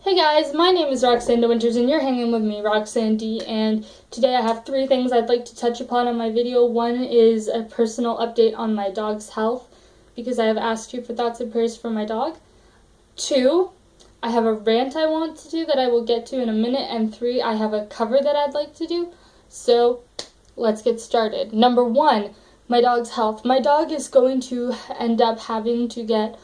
Hey guys, my name is Roxanne Winters and you're hanging with me, Roxanne D, and today I have 3 things I'd like to touch upon in my video. One is a personal update on my dog's health, because I have asked you for thoughts and prayers for my dog. 2, I have a rant I want to do that I will get to in a minute, and 3, I have a cover that I'd like to do. So, let's get started. Number 1, my dog's health. My dog is going to end up having to get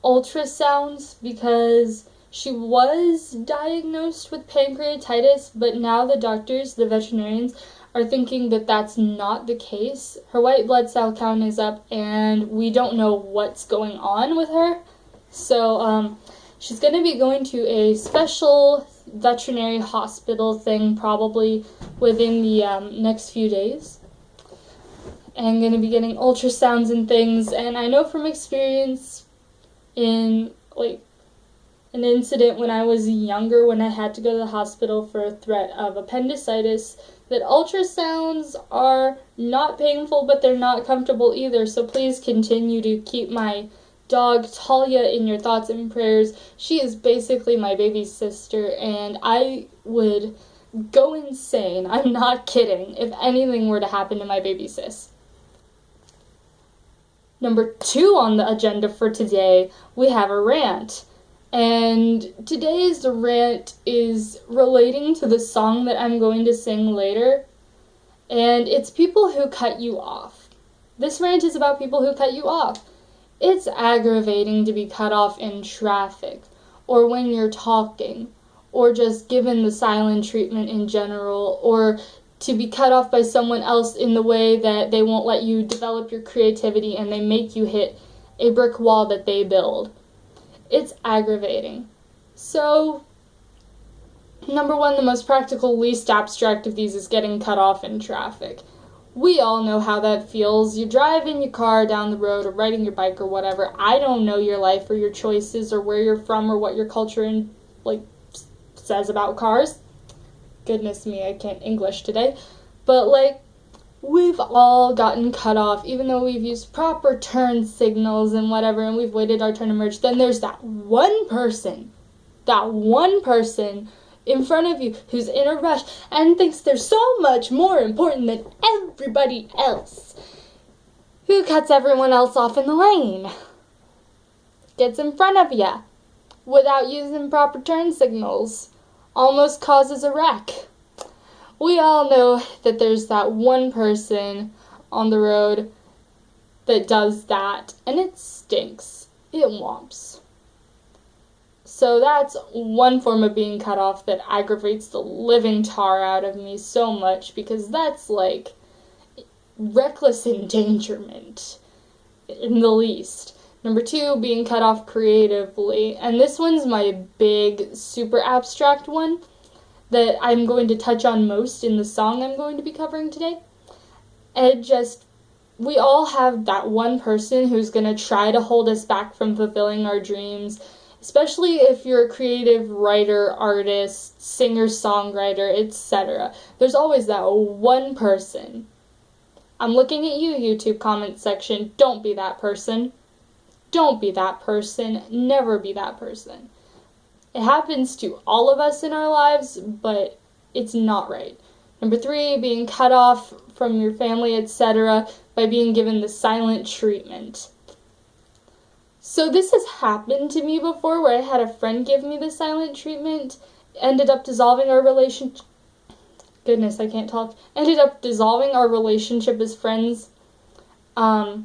ultrasounds because she was diagnosed with pancreatitis, but now the doctors, the veterinarians, are thinking that that's not the case. Her white blood cell count is up, and we don't know what's going on with her. So, she's going to be going to a special veterinary hospital thing probably within the next few days. And going to be getting ultrasounds and things, and I know from experience in, an incident when I was younger, when I had to go to the hospital for a threat of appendicitis, that ultrasounds are not painful, but they're not comfortable either. So please continue to keep my dog Talia in your thoughts and prayers. She is basically my baby sister, and I would go insane, I'm not kidding, if anything were to happen to my baby sis. Number 2 on the agenda for today, we have a rant. And today's rant is relating to the song that I'm going to sing later. And it's people who cut you off. This rant is about people who cut you off. It's aggravating to be cut off in traffic, or when you're talking, or just given the silent treatment in general, or to be cut off by someone else in the way that they won't let you develop your creativity and they make you hit a brick wall that they build. It's aggravating. So, number 1, the most practical, least abstract of these is getting cut off in traffic. We all know how that feels. You drive in your car down the road or riding your bike or whatever. I don't know your life or your choices or where you're from or what your culture says about cars. Goodness me, I can't English today. But we've all gotten cut off, even though we've used proper turn signals and whatever, and we've waited our turn to merge. Then there's that one person in front of you who's in a rush and thinks they're so much more important than everybody else, who cuts everyone else off in the lane, gets in front of you without using proper turn signals, almost causes a wreck. We all know that there's that one person on the road that does that, and it stinks. It whomps. So that's one form of being cut off that aggravates the living tar out of me so much, because that's reckless endangerment in the least. Number 2, being cut off creatively, and this one's my big, super abstract one that I'm going to touch on most in the song I'm going to be covering today. And we all have that one person who's going to try to hold us back from fulfilling our dreams, especially if you're a creative writer, artist, singer, songwriter, etc. There's always that one person. I'm looking at you, YouTube comment section. Don't be that person. Don't be that person. Never be that person. It happens to all of us in our lives, but it's not right. Number 3, being cut off from your family, etc., by being given the silent treatment. So this has happened to me before, where I had a friend give me the silent treatment, ended up dissolving our relationship. Goodness, I can't talk. Ended up dissolving our relationship as friends. But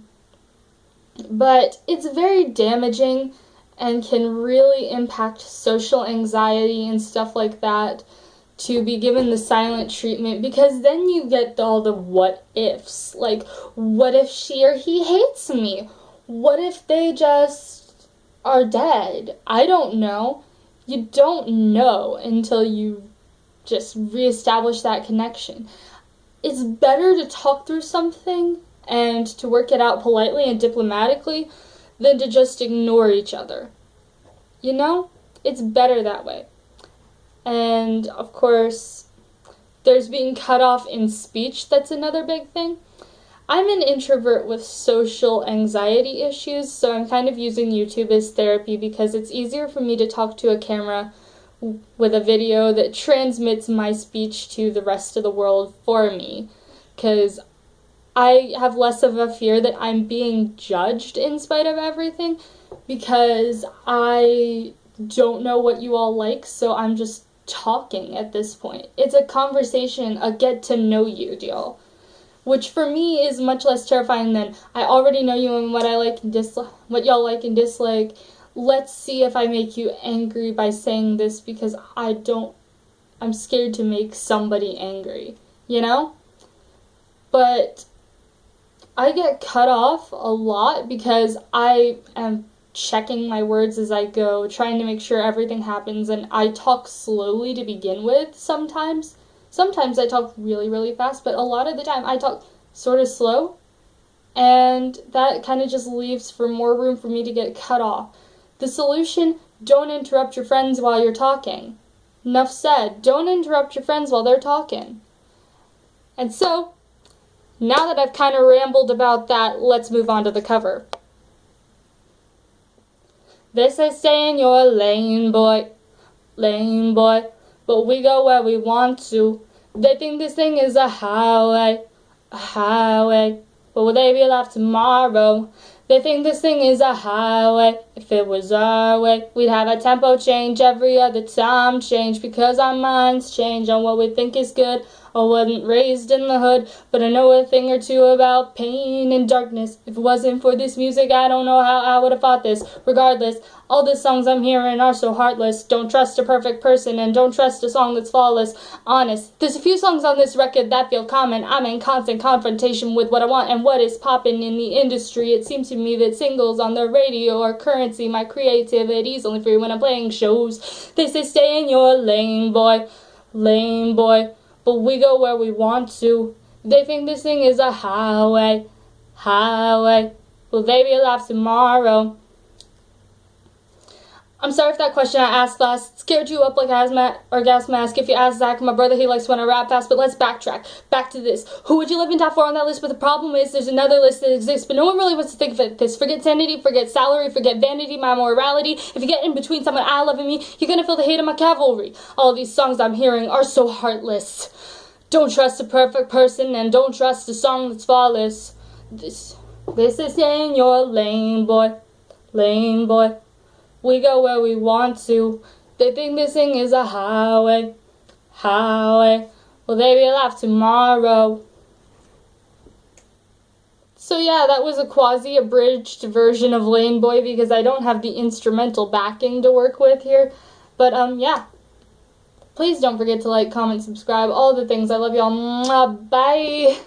it's very damaging and can really impact social anxiety and stuff like that to be given the silent treatment, because then you get all the what ifs. What if she or he hates me? What if they just are dead? I don't know. You don't know until you just reestablish that connection. It's better to talk through something and to work it out politely and diplomatically than to just ignore each other. You know? It's better that way. And, of course, there's being cut off in speech. That's another big thing. I'm an introvert with social anxiety issues, so I'm kind of using YouTube as therapy because it's easier for me to talk to a camera with a video that transmits my speech to the rest of the world for me, because I have less of a fear that I'm being judged in spite of everything, because I don't know what you all like, so I'm just talking at this point. It's a conversation, a get to know you deal, which for me is much less terrifying than I already know you and what I like and dislike, what y'all like and dislike. Let's see if I make you angry by saying this, because I'm scared to make somebody angry, you know? But I get cut off a lot because I am checking my words as I go, trying to make sure everything happens, and I talk slowly to begin with sometimes. Sometimes I talk really, really fast, but a lot of the time I talk sort of slow, and that kind of just leaves for more room for me to get cut off. The solution: don't interrupt your friends while you're talking. Enough said. Don't interrupt your friends while they're talking. And so, now that I've kind of rambled about that, let's move on to the cover. They say stay in your lane, boy, but we go where we want to. They think this thing is a highway, but will they be alive tomorrow? They think this thing is a highway. If it was our way, we'd have a tempo change every other time change, because our minds change on what we think is good. I wasn't raised in the hood, but I know a thing or two about pain and darkness. If it wasn't for this music, I don't know how I would have fought this. Regardless, all the songs I'm hearing are so heartless. Don't trust a perfect person, and don't trust a song that's flawless. Honest, there's a few songs on this record that feel common. I'm in constant confrontation with what I want and what is popping in the industry. It seems to me that singles on the radio are currency. My creativity's only free when I'm playing shows. They say stay in your lane, boy, but we go where we want to. They think this thing is a highway. Will they be alive tomorrow? I'm sorry if that question I asked last scared you up like a hazmat or gas mask. If you ask Zach, my brother, he likes when I rap fast, but let's backtrack. Back to this. Who would you live in top 4 on that list? But the problem is there's another list that exists, but no one really wants to think of this. Forget sanity, forget salary, forget vanity, my morality. If you get in between someone I love and me, you're gonna feel the hate of my cavalry. All these songs I'm hearing are so heartless. Don't trust a perfect person, and don't trust a song that's flawless. This is in your lane, boy. We go where we want to. They think this thing is a highway. Will they be alive tomorrow? So yeah, that was a quasi-abridged version of Lane Boy, because I don't have the instrumental backing to work with here. But yeah. Please don't forget to like, comment, subscribe, all the things. I love y'all. Mwah, bye.